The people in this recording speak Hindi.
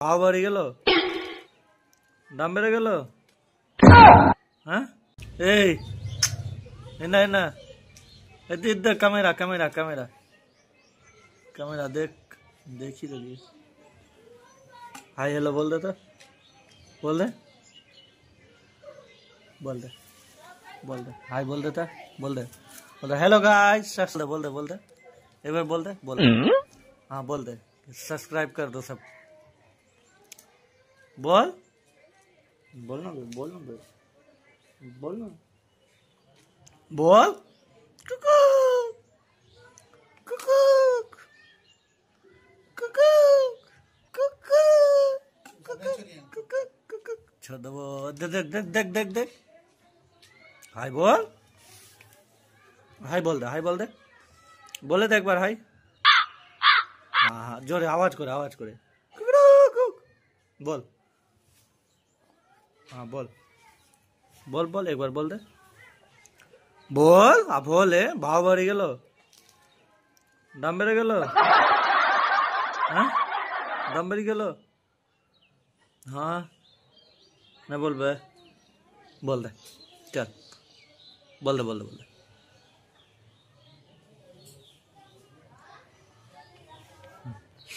হাওয়া বাড়ি গেল, দাম বেড়ে গেল। হ্যাঁ এই এনা এনা इधर कैमरा कैमरा कैमरा कैमरा देख देखी लगी। हाय हेलो बोल दे तो बोल दे बोल दे बोल दे हाय बोल देता बोल दे हेलो गाइस बोल दे एक बार बोल दे हाँ बोल दे सब्सक्राइब कर दो सब बोल बोलना बोलना बोलना बोल छोड़ दो देख देख देख देख देख हाय बोल हाय बोल दे बोले दे एक बार हाय। हाँ हाँ जोरे आवाज करे बोल। हाँ बोल बोल बोल एक बार बोल दे बोल आ बोले भाव बाड़ी गेल दाम बेड़े गेल। हाँ दाम बेड़े गेल। हाँ नहीं बोल बे बोल दे चल बोल दे